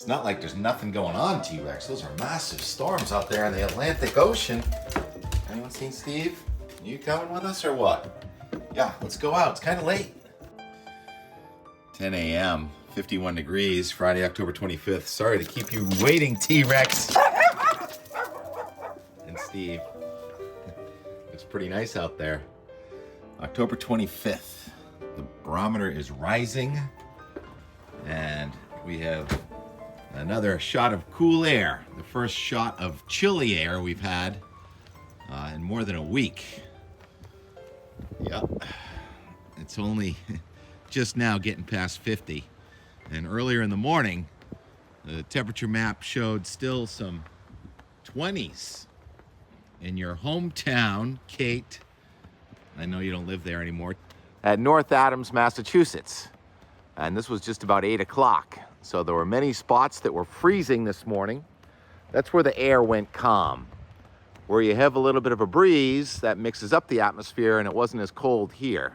It's not like there's nothing going on, T-Rex. Those are massive storms out there in the Atlantic Ocean. Anyone seen Steve? You coming with us or what? Yeah, let's go out. It's kind of late. 10 a.m., 51 degrees, Friday, October 25th. Sorry to keep you waiting, T-Rex. And Steve. Looks pretty nice out there. October 25th. The barometer is rising. And we have another shot of cool air. The first shot of chilly air we've had in more than a week. Yep. It's only just now getting past 50. And earlier in the morning, the temperature map showed still some 20s in your hometown, Kate. I know you don't live there anymore. At North Adams, Massachusetts. And this was just about 8 o'clock. So there were many spots that were freezing this morning. That's where the air went calm. Where you have a little bit of a breeze, that mixes up the atmosphere, and it wasn't as cold here.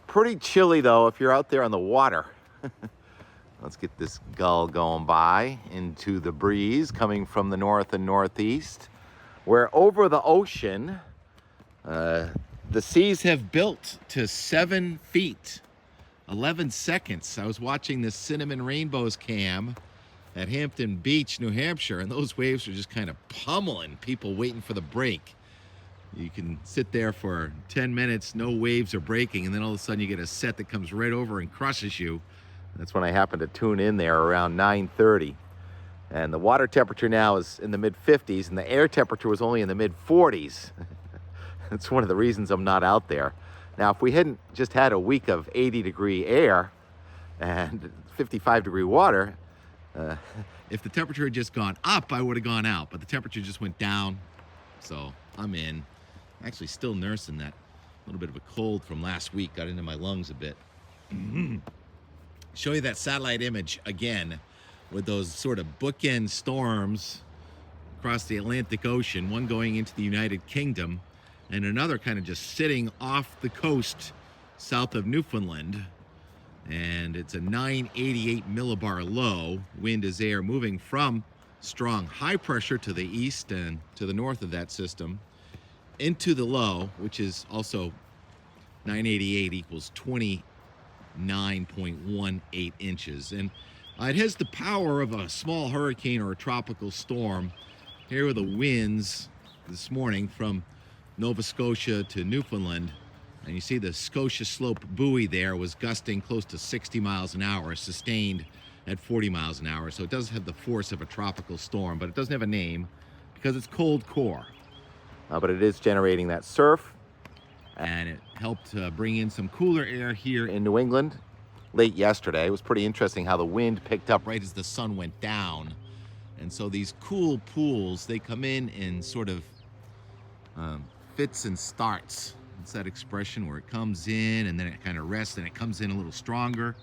Pretty chilly though if you're out there on the water. Let's get this gull going by into the breeze coming from the north and northeast. Where over the ocean, the seas have built to 7 feet, 11 seconds. I was watching this Cinnamon Rainbows cam at Hampton Beach, New Hampshire, and those waves are just kind of pummeling people waiting for the break. You can sit there for 10 minutes, no waves are breaking, and then all of a sudden you get a set that comes right over and crushes you. That's when I happened to tune in there around 9:30. And the water temperature now is in the mid-50s, and the air temperature was only in the mid-40s. That's one of the reasons I'm not out there. Now, if we hadn't just had a week of 80-degree air and 55-degree water, if the temperature had just gone up, I would have gone out. But the temperature just went down, so I'm in. Actually still nursing that little bit of a cold from last week. Got into my lungs a bit. Show you that satellite image again with those sort of bookend storms across the Atlantic Ocean, one going into the United Kingdom and another kind of just sitting off the coast south of Newfoundland. And it's a 988 millibar low. Wind is air moving from strong high pressure to the east and to the north of that system into the low, which is also 988 equals 29.18 inches. And it has the power of a small hurricane or a tropical storm. Here are the winds this morning from Nova Scotia to Newfoundland. And you see the Scotia Slope buoy there was gusting close to 60 miles an hour, sustained at 40 miles an hour. So it does have the force of a tropical storm, but it doesn't have a name because it's cold core. But it is generating that surf, and it helped bring in some cooler air here in New England late yesterday. It was pretty interesting how the wind picked up right as the sun went down. And so these cool pools, they come in sort of fits and starts. It's that expression where it comes in and then it kind of rests and it comes in a little stronger.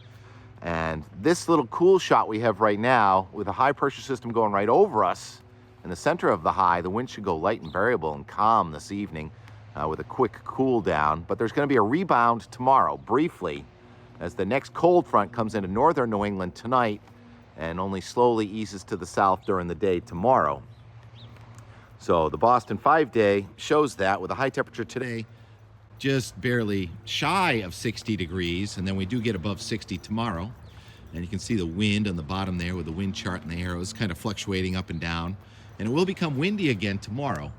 And this little cool shot we have right now with a high pressure system going right over us in the center of the high, the wind should go light and variable and calm this evening with a quick cool down. But there's going to be a rebound tomorrow, briefly, as the next cold front comes into northern New England tonight and only slowly eases to the south during the day tomorrow. So the Boston 5-day shows that with a high temperature today, just barely shy of 60 degrees, and then we do get above 60 tomorrow. And you can see the wind on the bottom there with the wind chart and the arrows kind of fluctuating up and down. And it will become windy again tomorrow.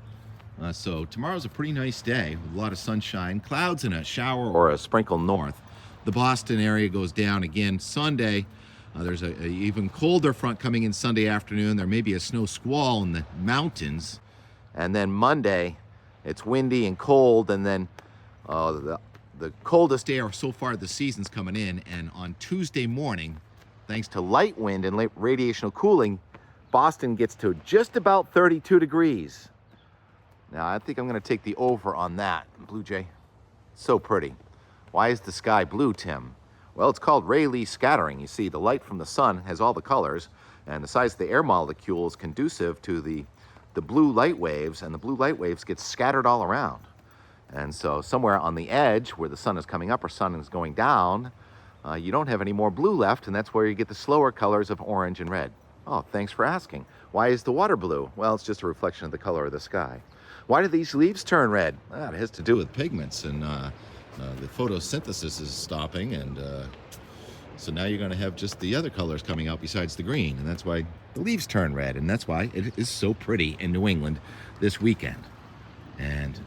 So tomorrow's a pretty nice day with a lot of sunshine, clouds and a shower or a sprinkle north. The Boston area goes down again Sunday. There's a even colder front coming in Sunday afternoon. There may be a snow squall in the mountains. And then Monday, it's windy and cold, and then the coldest air so far this season's coming in. And on Tuesday morning, thanks to light wind and late radiational cooling, Boston gets to just about 32 degrees. Now, I think I'm going to take the over on that. Blue Jay, so pretty. Why is the sky blue, Tim? Well, it's called Rayleigh scattering. You see, the light from the sun has all the colors, and the size of the air molecule is conducive to the blue light waves, and the blue light waves get scattered all around. And so somewhere on the edge where the sun is coming up or sun is going down, you don't have any more blue left, and that's where you get the slower colors of orange and red. Oh, thanks for asking. Why is the water blue? Well, it's just a reflection of the color of the sky. Why do these leaves turn red? It has to do with pigments, and the photosynthesis is stopping, and so now you're going to have just the other colors coming out besides the green, and that's why the leaves turn red, and that's why it is so pretty in New England this weekend. And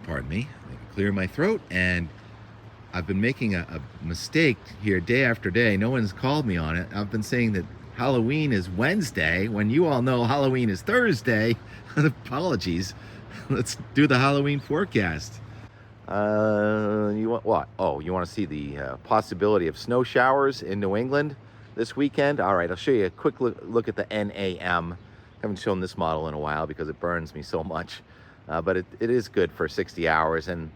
pardon me, I can clear my throat, and I've been making a mistake here day after day. No one's called me on it. I've been saying that Halloween is Wednesday when you all know Halloween is Thursday. Apologies. Let's do the Halloween forecast. You want what? Oh, you want to see the possibility of snow showers in New England this weekend? All right, I'll show you a quick look at the NAM. Haven't shown this model in a while because it burns me so much, but it is good for 60 hours. And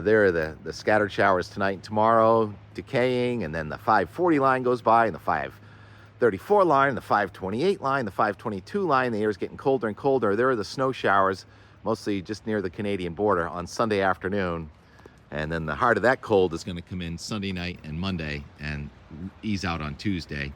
there are the scattered showers tonight and tomorrow, decaying, and then the 540 line goes by, and the 534 line, the 528 line, the 522 line. The air is getting colder and colder. There are the snow showers, mostly just near the Canadian border on Sunday afternoon. And then the heart of that cold is going to come in Sunday night and Monday and ease out on Tuesday.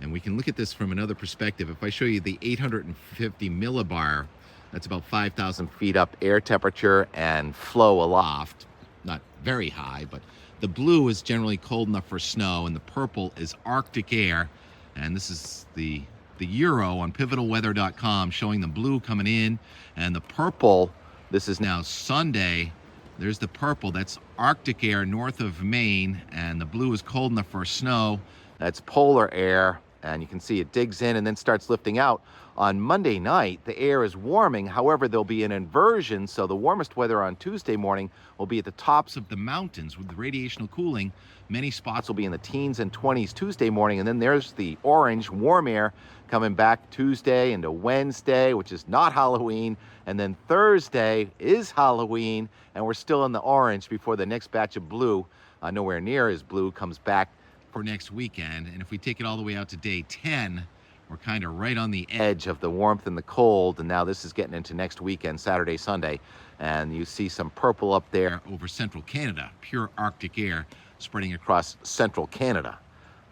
And we can look at this from another perspective. If I show you the 850 millibar, that's about 5,000 feet up air temperature and flow aloft. Not very high, but the blue is generally cold enough for snow, and the purple is Arctic air. And this is the Euro on pivotalweather.com showing the blue coming in, and the purple, this is now Sunday. There's the purple, that's Arctic air north of Maine, and the blue is cold enough for snow. That's polar air, and you can see it digs in and then starts lifting out. On Monday night, the air is warming. However, there'll be an inversion, so the warmest weather on Tuesday morning will be at the tops of the mountains with the radiational cooling. Many spots will be in the teens and 20s Tuesday morning, and then there's the orange warm air coming back Tuesday into Wednesday, which is not Halloween, and then Thursday is Halloween, and we're still in the orange before the next batch of blue, nowhere near as blue, comes back for next weekend. And if we take it all the way out to day 10, we're kind of right on the edge of the warmth and the cold, and now this is getting into next weekend, Saturday, Sunday, and you see some purple up there over central Canada, pure Arctic air spreading across central Canada.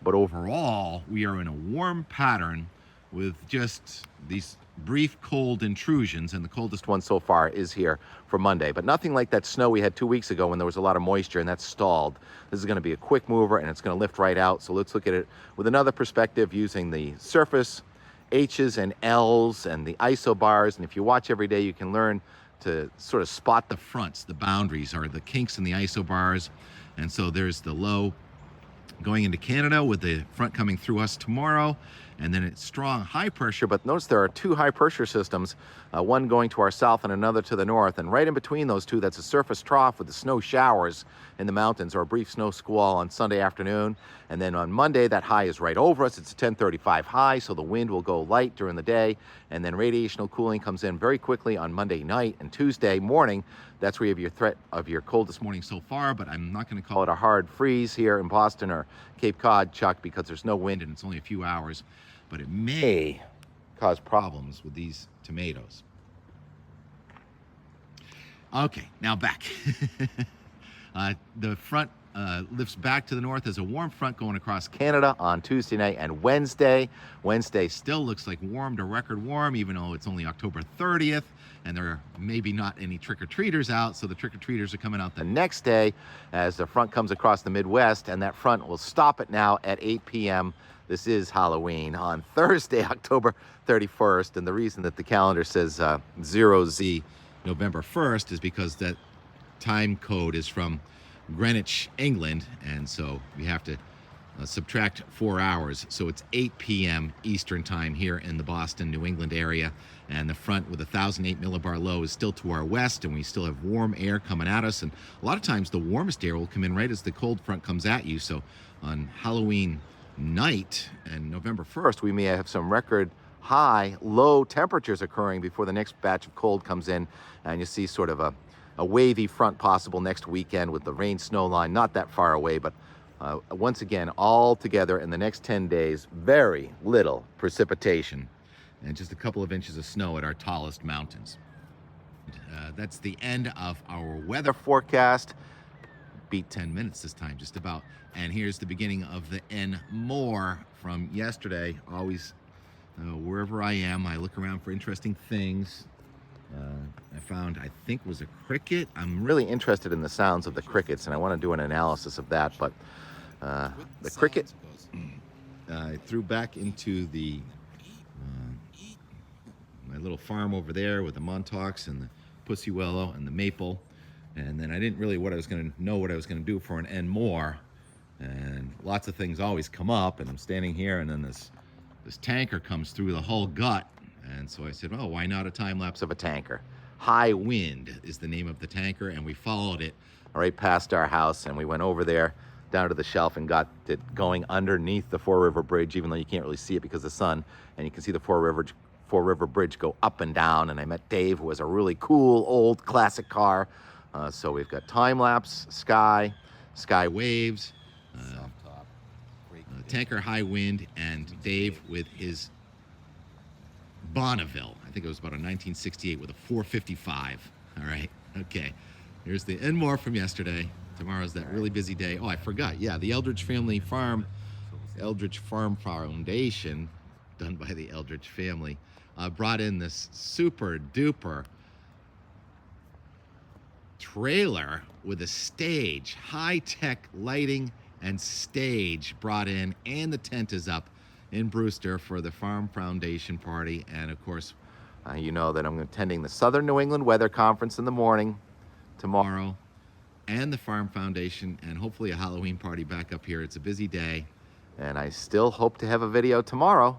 But overall, we are in a warm pattern with just these brief cold intrusions, and the coldest one so far is here for Monday. But nothing like that snow we had 2 weeks ago when there was a lot of moisture, and that's stalled. This is going to be a quick mover, and it's going to lift right out. So let's look at it with another perspective using the surface H's and L's and the isobars. And if you watch every day, you can learn to sort of spot the fronts, the boundaries, or the kinks in the isobars. And so there's the low going into Canada with the front coming through us tomorrow, and then it's strong high pressure. But notice there are two high pressure systems, one going to our south and another to the north, and right in between those two, that's a surface trough with the snow showers in the mountains, or a brief snow squall on Sunday afternoon. And then on Monday, that high is right over us. It's a 1035 high, so the wind will go light during the day, and then radiational cooling comes in very quickly on Monday night and Tuesday morning. That's where you have your threat of your coldest morning so far, but I'm not going to call it a hard freeze here in Boston or Cape Cod, Chuck, because there's no wind and it's only a few hours. But it may cause problems with these tomatoes. Okay, now back. The front lifts back to the north as a warm front going across Canada on Tuesday night and Wednesday. Wednesday still looks like warm to record warm, even though it's only October 30th, and there are maybe not any trick-or-treaters out, so the trick-or-treaters are coming out the next day as the front comes across the Midwest, and that front will stop it now at 8 p.m. This is Halloween on Thursday, October 31st, and the reason that the calendar says 0Z November 1st is because that time code is from Greenwich, England, and so we have to subtract 4 hours. So it's 8 p.m. Eastern time here in the Boston, New England area, and the front with a 1,008 millibar low is still to our west, and we still have warm air coming at us, and a lot of times the warmest air will come in right as the cold front comes at you. So on Halloween night and November 1st, we may have some record high low temperatures occurring before the next batch of cold comes in, and you see sort of a wavy front possible next weekend with the rain snow line not that far away. But once again, all together in the next 10 days, very little precipitation and just a couple of inches of snow at our tallest mountains. That's the end of our weather forecast. beat 10 minutes this time, just about. And here's the beginning of the N more from yesterday. Always, wherever I am, I look around for interesting things. I found, I think, was a cricket. I'm really interested in the sounds of the crickets, and I want to do an analysis of that. But the cricket I threw back into the my little farm over there with the montauk's and the pussy willow and the maple, and then I didn't really know what I was going to do for an N more, and lots of things always come up, and I'm standing here, and then this tanker comes through the whole gut, and so I said, oh, why not a time lapse of a tanker? High Wind is the name of the tanker, and we followed it right past our house, and we went over there down to the shelf and got it going underneath the Four River Bridge, even though you can't really see it because of the sun, and you can see the Four River Bridge go up and down. And I met Dave, who has a really cool old classic car. So we've got time-lapse, sky waves, tanker, High Wind, and Dave with his Bonneville. I think it was about a 1968 with a 455. All right, okay. Here's the N more from yesterday. Tomorrow's that really busy day. Oh, I forgot. Yeah, the Eldridge Farm Foundation, done by the Eldridge family, brought in this super duper trailer with a stage, high-tech lighting and stage brought in, and the tent is up in Brewster for the Farm Foundation party. And of course, you know that I'm attending the Southern New England Weather Conference in the morning tomorrow, and the Farm Foundation, and hopefully a Halloween party back up here. It's a busy day, and I still hope to have a video tomorrow.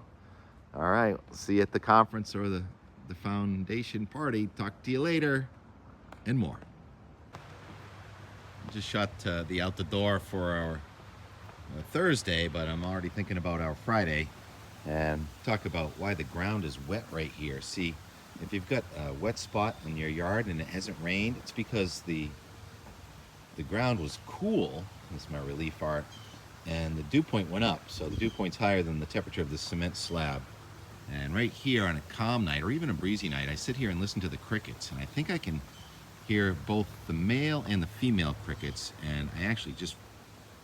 All right, see you at the conference or the foundation party. Talk to you later, and more. Just shot the out the door for our Thursday, but I'm already thinking about our Friday, and talk about why the ground is wet right here. See, if you've got a wet spot in your yard and it hasn't rained, it's because the ground was cool. This is my relief art, and the dew point went up, so the dew point's higher than the temperature of the cement slab. And right here on a calm night or even a breezy night, I sit here and listen to the crickets, and I think I can hear both the male and the female crickets. And I actually just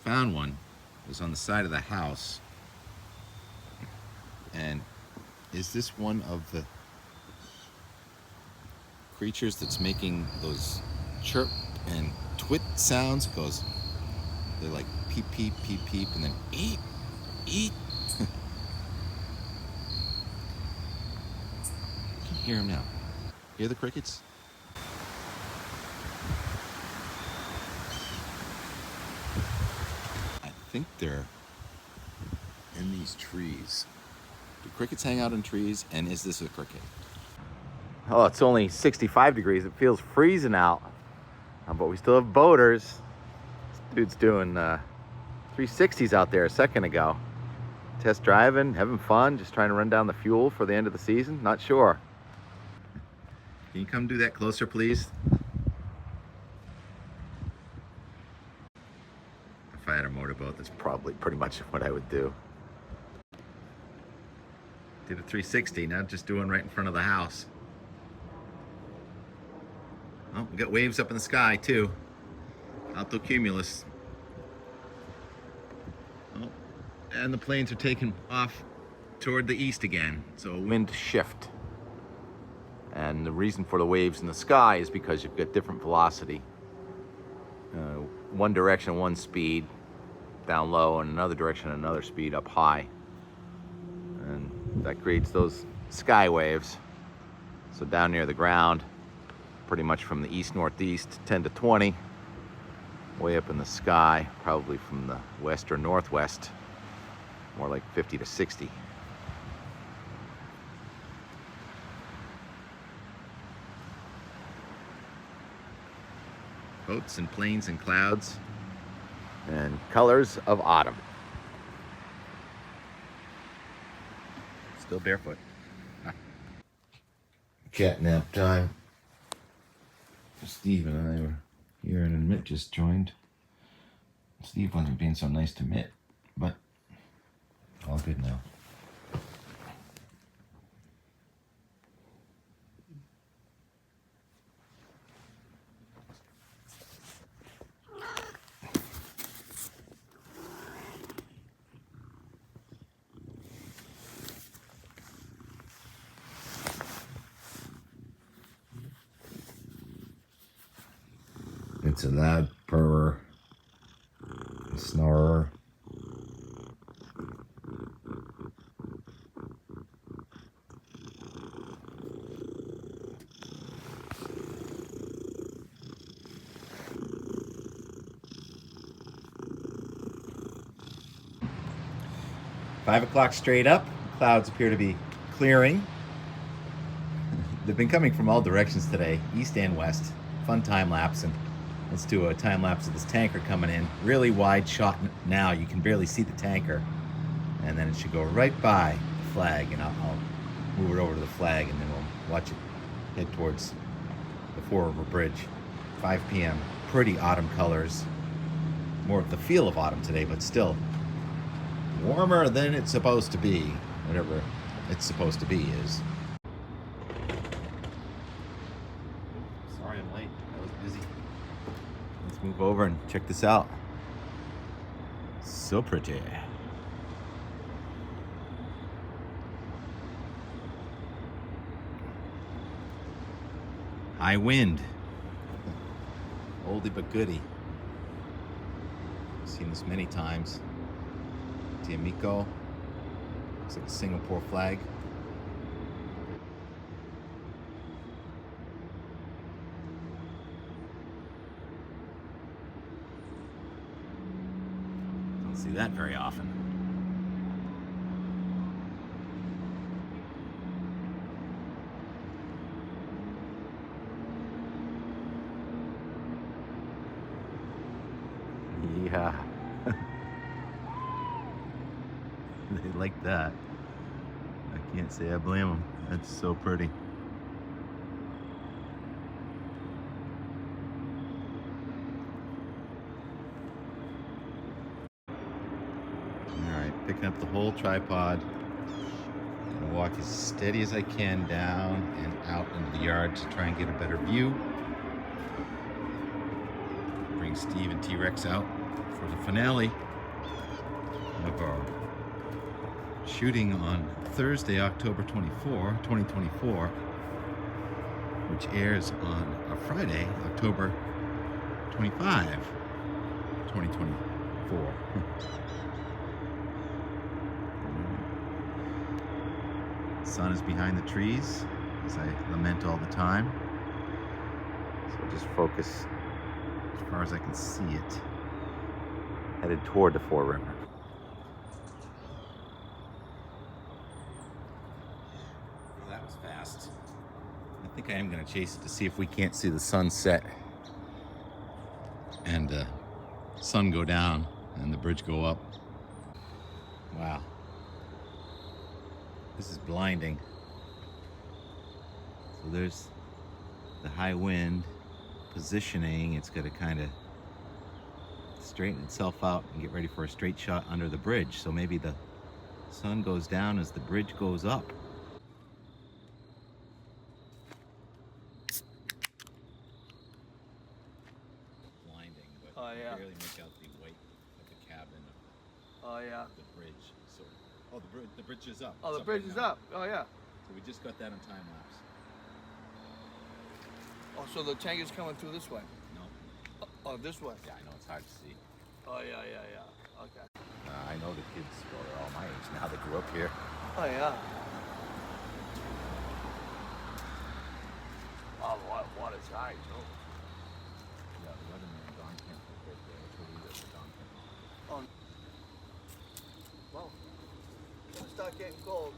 found one. It was on the side of the house. And is this one of the creatures that's making those chirp and twit sounds? It goes, they're like peep, peep, peep, peep, and then eat, eat. You can hear them now. Hear the crickets? I think they're in these trees. Do crickets hang out in trees? And is this a cricket? Oh, it's only 65 degrees. It feels freezing out. But we still have boaters. This dude's doing 360s out there a second ago. Test driving, having fun, just trying to run down the fuel for the end of the season. Not sure. Can you come do that closer, please? If I had a motorboat, that's probably pretty much what I would do. Did a 360, now just doing right in front of the house. Oh, we got waves up in the sky too. Altocumulus. Oh, and the planes are taking off toward the east again. So wind shift. And the reason for the waves in the sky is because you've got different velocity. One direction, one speed down low, and another direction, another speed up high. And that creates those sky waves. So down near the ground, pretty much from the east-northeast, 10 to 20. Way up in the sky, probably from the west or northwest, more like 50 to 60. Boats and planes and clouds and colors of autumn. Still barefoot. Cat nap time. Steve and I were here, and Mitt just joined. Steve wasn't being so nice to Mitt, but all good now. It's a loud purr, snorer. Five o'clock straight up. Clouds appear to be clearing. They've been coming from all directions today, east and west. Fun time lapse, and let's do a time lapse of this tanker coming in. Really wide shot now. You can barely see the tanker, and then it should go right by the flag, and I'll move it over to the flag, and then we'll watch it head towards the Fore River Bridge. 5 p.m. Pretty autumn colors. More of the feel of autumn today, but still warmer than it's supposed to be. Whatever it's supposed to be is. Sorry I'm late. I was busy. Let's move over and check this out. So pretty. High wind. Oldie but goodie. I've seen this many times. Tiamico. Looks like a Singapore flag. Don't see that very often. Yeah. They like that. I can't say I blame them. That's so pretty. Alright, picking up the whole tripod. Gonna walk as steady as I can down and out into the yard to try and get a better view. Bring Steve and T-Rex out for the finale of our shooting on Thursday, October 24, 2024, which airs on a Friday, October 25, 2024. The sun is behind the trees, as I lament all the time. So just focus as far as I can see it, headed toward the Fore River. That was fast. I think I am going to chase it to see if we can't see the sun set and the sun go down and the bridge go up. Wow. This is blinding. So there's the high wind positioning. It's got to kind of straighten itself out and get ready for a straight shot under the bridge. So maybe the sun goes down as the bridge goes up. Blinding, but Oh, yeah. I barely make out the white of the cabin Oh yeah. of the bridge. So, oh, the bridge is up. Oh, It's the bridge right is now. up. Oh yeah. So we just got that on time lapse. Oh, so the tank is coming through this way. No. Oh, this way. Yeah, I know it's hard to see. Oh yeah, yeah, yeah. Okay. I know the kids, well, they're all my age now. They grew up here. Oh yeah. Oh, the water's high too. Yeah, the weatherman Don Kemp was right there. That's where we live, Don Kemp. Oh. Well, it's gonna start getting cold.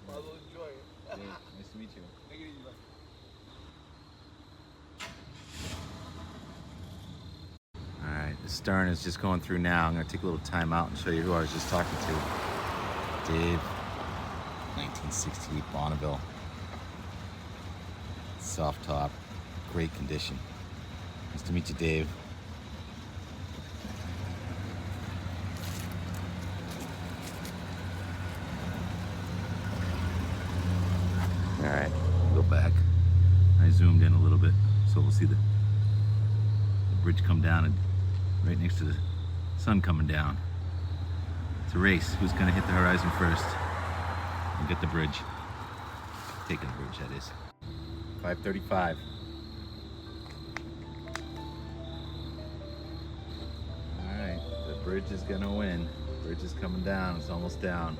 I will enjoy it. Hey, nice to meet you. Take it easy, bud. Alright, the stern is just going through now. I'm going to take a little time out and show you who I was just talking to. Dave, 1968 Bonneville. Soft top, great condition. Nice to meet you, Dave. Alright, go back. I zoomed in a little bit so we'll see the bridge come down and right next to the sun coming down. It's a race. Who's going to hit the horizon first and get the bridge? Taking the bridge, that is. 5:35. Bridge is gonna win. Bridge is coming down. It's almost down.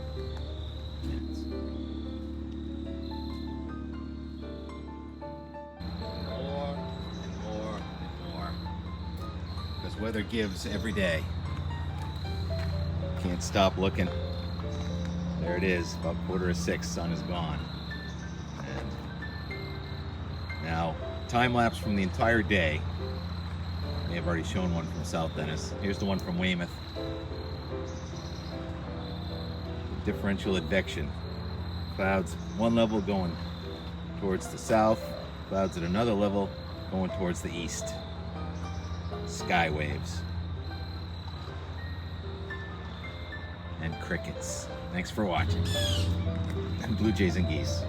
More and more and more. Because weather gives every day. Can't stop looking. There it is, about 5:45. Sun is gone. And now, time lapse from the entire day. I may have already shown one from South Dennis. Here's the one from Weymouth. Differential advection. Clouds one level going towards the south, clouds at another level going towards the east. Sky waves. And crickets. Thanks for watching. And blue jays and geese.